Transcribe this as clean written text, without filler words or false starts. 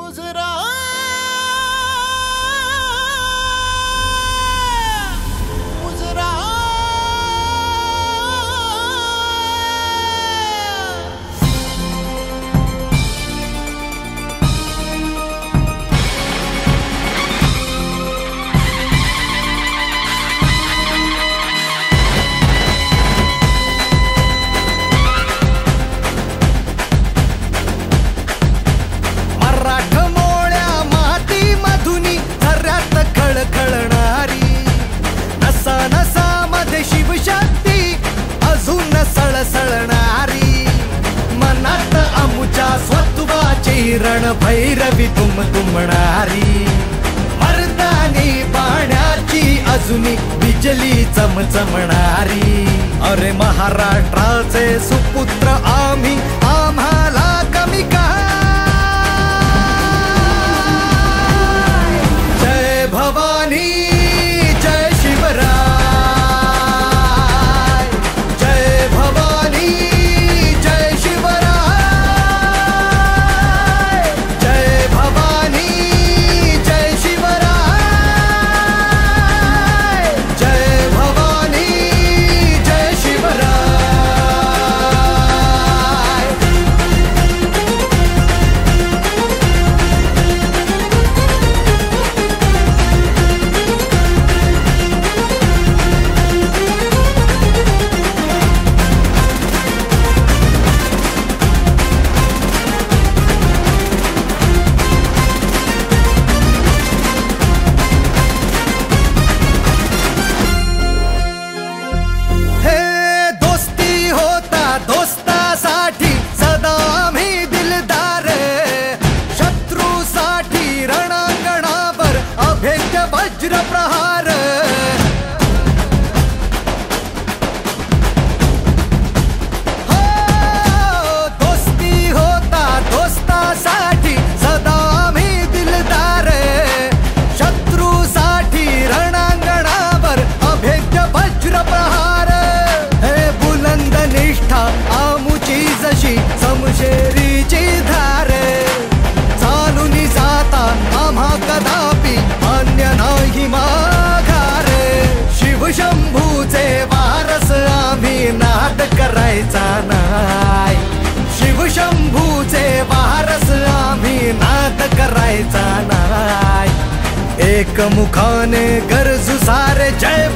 मुजरा मुजरा रण भैरवी दुमदुमणारी मर्दानी पाण्याची अजूनी बिजली चमचमणारी अरे महाराष्ट्राचे सुपुत्र आम्ही आम्हाला कमी काय जय भवानी जय शिवराय जय भवानी जय शिवराय जय भवानी जय शिवराय जय भवानी जय शिवराय हे दोस्ती होता दोस्तासाठी सदा आम्ही दिलदार शत्रूसाठी रणांगणावर अभेद्य वज्र प्रहार हो, दोस्ती होता दोस्तासाठी सदा आम्ही दिलदार शत्रूसाठी रणांगणावर अभेद्य वज्र प्रहार हे बुलंद निष्ठा आमुची जशी समशेरीची धार चालूनी जाता आम्हा कदापि अन्य नाही माघार शिवशंभूचे वारस आम्ही नाद करायचा नाय शिवशंभूचे वारस आम्ही नाद करायचा नाय एकमुखाने गरजू सारे जय